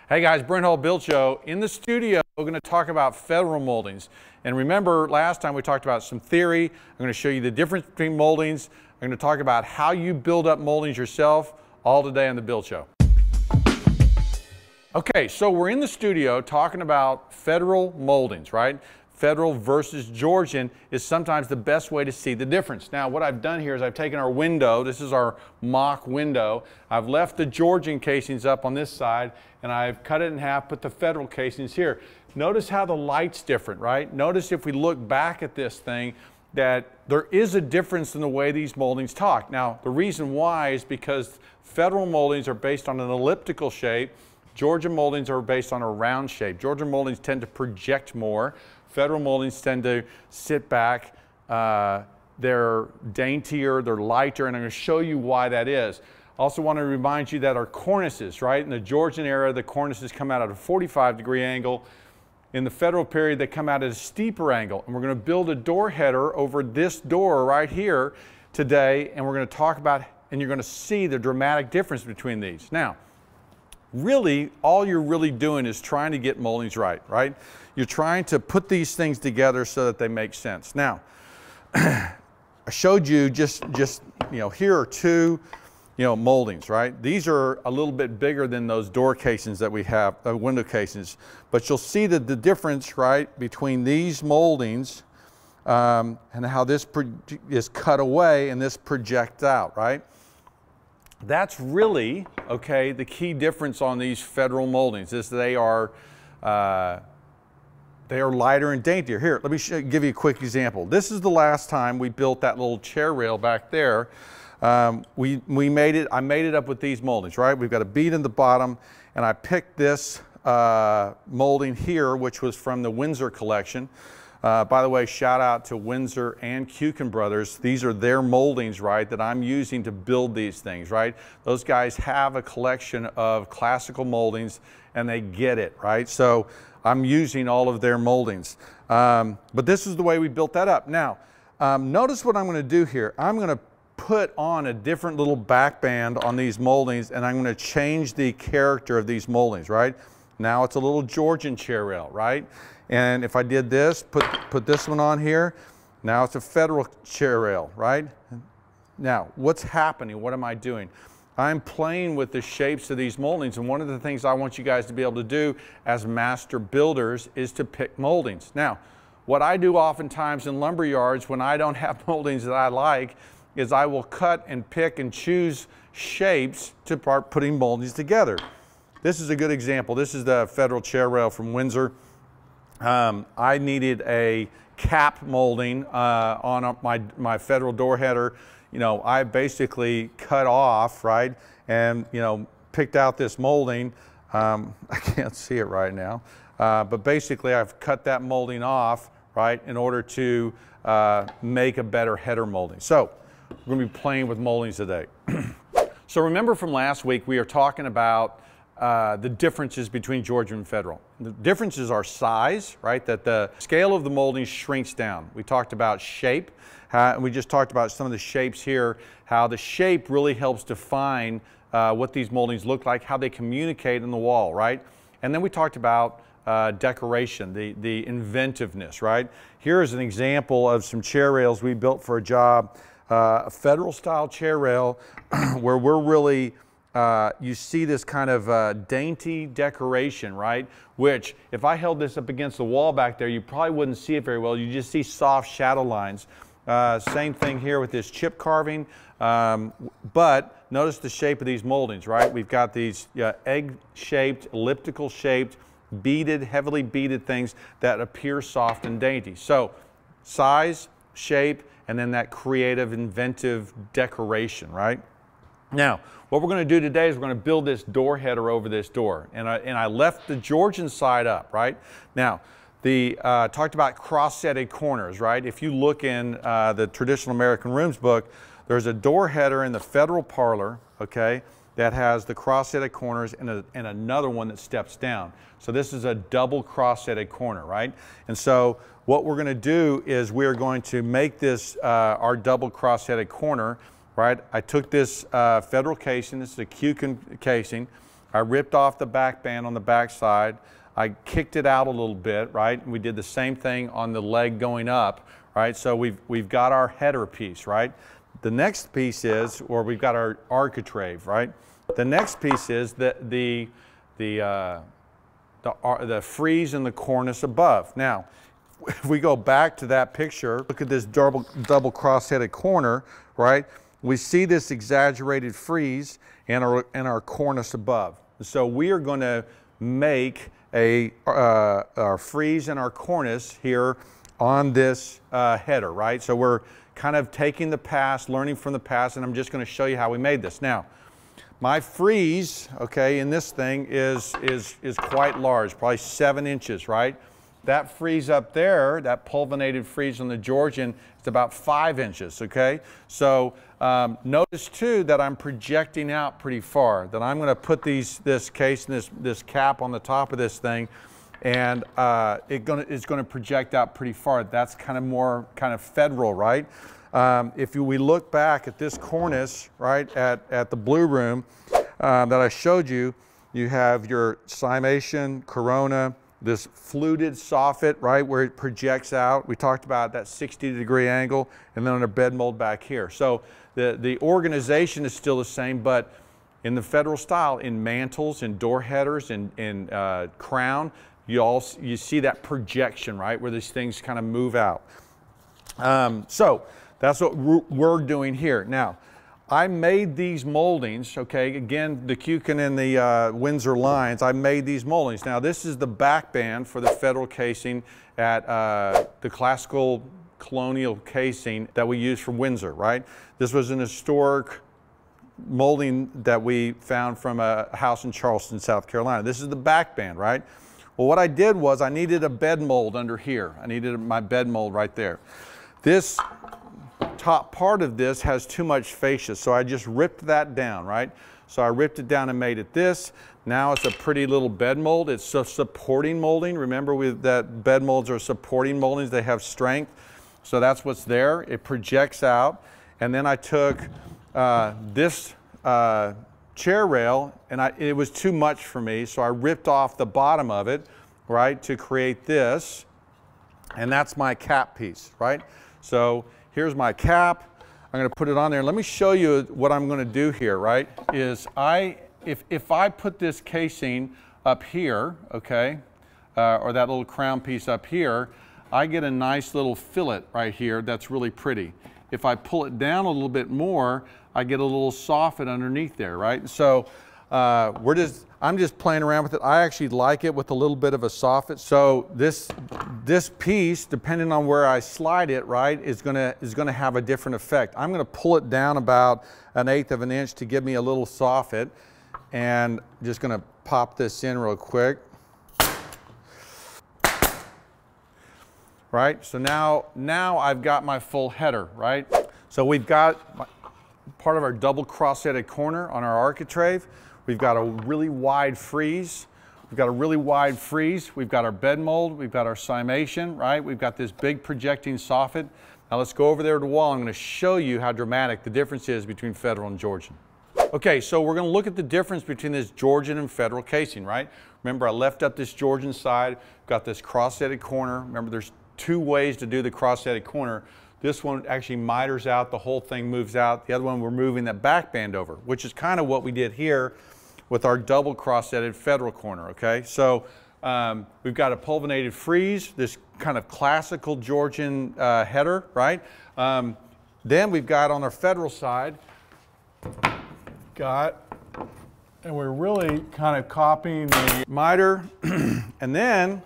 Hey guys, Brent Build Show. In the studio, we're going to talk about federal moldings. And remember, last time we talked about some theory. I'm going to show you the difference between moldings. I'm going to talk about how you build up moldings yourself, all today on the Build Show. Okay, so we're in the studio talking about federal moldings, right? Federal versus Georgian is sometimes the best way to see the difference. Now, what I've done here is I've taken our window. This is our mock window. I've left the Georgian casings up on this side, and I've cut it in half, put the federal casings here. Notice how the light's different, right? Notice if we look back at this thing that there is a difference in the way these moldings talk. Now, the reason why is because federal moldings are based on an elliptical shape. Georgian moldings are based on a round shape. Georgian moldings tend to project more. Federal moldings tend to sit back. They're daintier, they're lighter, and I'm going to show you why that is. Also want to remind you that our cornices, right? In the Georgian era, the cornices come out at a 45-degree angle. In the federal period, they come out at a steeper angle. And we're going to build a door header over this door right here today, and we're going to talk about, and you're going to see the dramatic difference between these. Now, really, all you're really doing is trying to get moldings right? You're trying to put these things together so that they make sense. Now, I showed you just here are two, moldings, right? These are a little bit bigger than those door casings that we have, window casings. But you'll see that the difference, right, between these moldings and how this is cut away and this projects out, right? That's really, okay, the key difference on these federal moldings is they are lighter and daintier. Here, let me give you a quick example. This is the last time we built that little chair rail back there. I made it up with these moldings, right? We've got a bead in the bottom, and I picked this molding here, which was from the Windsor collection. By the way, shout out to Windsor and Kukin Brothers. These are their moldings, right, that I'm using to build these things, right? Those guys have a collection of classical moldings, and they get it, right? So I'm using all of their moldings. But this is the way we built that up. Now, notice what I'm going to do here. I'm going to put on a different little back band on these moldings, and I'm going to change the character of these moldings, right? Now it's a little Georgian chair rail, right? And if I did this, put this one on here, now it's a federal chair rail, right? Now, what's happening? What am I doing? I'm playing with the shapes of these moldings, and one of the things I want you guys to be able to do as master builders is to pick moldings. Now, what I do oftentimes in lumber yards when I don't have moldings that I like is I will cut and pick and choose shapes to start putting moldings together. This is a good example. This is the federal chair rail from Windsor. I needed a cap molding on my federal door header. I basically cut off, right, and picked out this molding. I can't see it right now, but basically I've cut that molding off, right, in order to make a better header molding. So we're going to be playing with moldings today. So remember from last week we are talking about the differences between Georgian and federal. The differences are size, right? That the scale of the molding shrinks down. We talked about shape, and we just talked about some of the shapes here, how the shape really helps define what these moldings look like, how they communicate in the wall, right? And then we talked about decoration, the inventiveness, right? Here is an example of some chair rails we built for a job, a federal style chair rail where we're really you see this kind of dainty decoration, right? Which, if I held this up against the wall back there, you probably wouldn't see it very well. You just see soft shadow lines. Same thing here with this chip carving. But notice the shape of these moldings, right? We've got these egg-shaped, elliptical-shaped, beaded, heavily beaded things that appear soft and dainty. So, size, shape, and then that creative, inventive decoration, right? Now, what we're going to do today is we're going to build this door header over this door. And I left the Georgian side up, right? Now, talked about cross-setted corners, right? If you look in the Traditional American Rooms book, there's a door header in the federal parlor, okay, that has the cross-setted corners and another one that steps down. So this is a double cross-setted corner, right? And so what we're going to do is we're going to make this our double cross-setted corner, right? I took this federal casing, this is a Kukin casing, I ripped off the back band on the back side. I kicked it out a little bit, right? And we did the same thing on the leg going up, right? So we've got our header piece, right? The next piece is, or we've got our architrave, right? The next piece is the frieze and the cornice above. Now, if we go back to that picture, look at this double cross-headed corner, right? We see this exaggerated frieze and our cornice above. So we are going to make our frieze and our cornice here on this header, right? So we're kind of taking the past, learning from the past, and I'm just going to show you how we made this. Now, my frieze, okay, in this thing is quite large, probably 7 inches, right? That frieze up there, that pulvinated frieze on the Georgian, is about 5 inches, okay? So notice too that I'm projecting out pretty far, that I'm going to put this case and this cap on the top of this thing, and it's going to project out pretty far. That's kind of more kind of federal, right? If we look back at this cornice, right, at the blue room that I showed you, you have your cimation, corona, this fluted soffit, right, where it projects out. We talked about that 60-degree angle, and then on a bed mold back here. So the organization is still the same, but in the federal style, in mantles, in door headers, in crown, you see that projection, right, where these things kind of move out. So that's what we're doing here. Now, I made these moldings, okay, again, the Kukin and the Windsor lines, I made these moldings. Now, this is the back band for the federal casing at the classical colonial casing that we use from Windsor, right? This was an historic molding that we found from a house in Charleston, South Carolina. This is the back band, right? Well, what I did was I needed a bed mold under here. I needed my bed mold right there. This top part of this has too much fascia, so I just ripped that down, right? So I ripped it down and made it this. Now it's a pretty little bed mold. It's a supporting molding. Remember that bed molds are supporting moldings. They have strength. So that's what's there. It projects out. And then I took this chair rail, and it was too much for me, so I ripped off the bottom of it, right, to create this. And that's my cap piece, right? So here's my cap. I'm going to put it on there. Let me show you what I'm going to do here, right? Is if I put this casing up here, okay, or that little crown piece up here, I get a nice little fillet right here that's really pretty. If I pull it down a little bit more, I get a little soffit underneath there, right? So I'm just playing around with it. I actually like it with a little bit of a soffit. So this piece, depending on where I slide it, right, is gonna have a different effect. I'm gonna pull it down about 1/8 of an inch to give me a little soffit, and just gonna pop this in real quick. Right, so now I've got my full header, right? So we've got part of our double cross-headed corner on our architrave. We've got a really wide frieze. We've got our bed mold. We've got our cimation, right? We've got this big projecting soffit. Now let's go over there to the wall. I'm going to show you how dramatic the difference is between Federal and Georgian. Okay, so we're going to look at the difference between this Georgian and Federal casing, right? Remember, I left up this Georgian side, got this cross-headed corner. Remember, there's 2 ways to do the cross-headed corner. This one actually miters out, the whole thing moves out. The other one, we're moving that back band over, which is kind of what we did here with our double cross-headed federal corner, okay? So we've got a pulvinated frieze, this kind of classical Georgian header, right? Then we've got on our federal side, and we're really kind of copying the miter, and then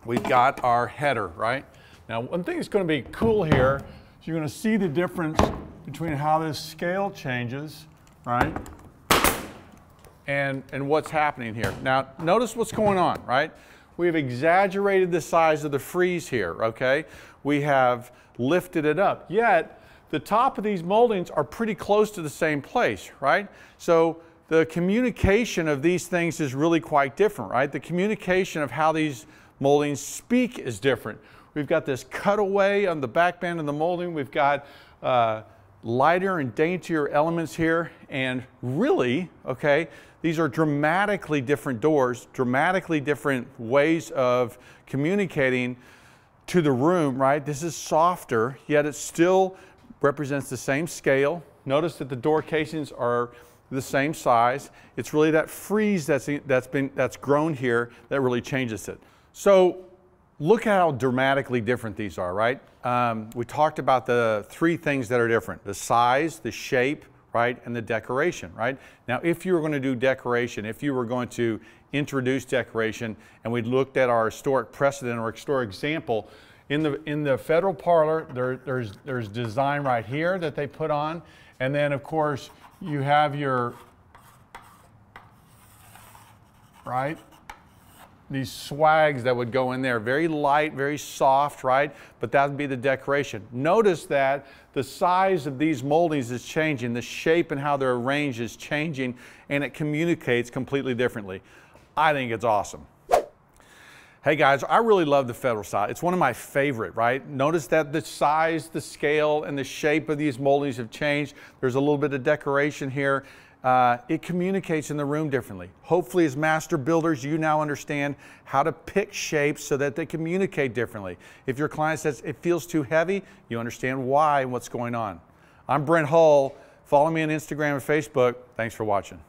we've got our header, right? Now, one thing that's going to be cool here is you're going to see the difference between how this scale changes, right? And what's happening here. Now, notice what's going on, right? We've exaggerated the size of the frieze here, okay? We have lifted it up, yet the top of these moldings are pretty close to the same place, right? So the communication of these things is really quite different, right? The communication of how these moldings speak is different. We've got this cutaway on the back band of the molding. We've got lighter and daintier elements here, and really, okay, These are dramatically different doors, dramatically different ways of communicating to the room, right? This is softer, yet it still represents the same scale. Notice that the door casings are the same size. It's really that frieze that's grown here that really changes it. So look at how dramatically different these are, right? We talked about the three things that are different: the size, the shape, right, and the decoration, right? Now, if you were going to do decoration, if you were going to introduce decoration, and we looked at our historic precedent or historic example, in the federal parlor, there's design right here that they put on, and then of course you have your, right, these swags that would go in there, very light, very soft, right? But that would be the decoration. Notice that the size of these moldings is changing, the shape and how they're arranged is changing, and it communicates completely differently. I think it's awesome. Hey guys, I really love the Federal side. It's one of my favorite, right? Notice that the size, the scale, and the shape of these moldings have changed. There's a little bit of decoration here. It communicates in the room differently. Hopefully, as master builders, you now understand how to pick shapes so that they communicate differently. If your client says it feels too heavy, you understand why and what's going on. I'm Brent Hull. Follow me on Instagram and Facebook. Thanks for watching.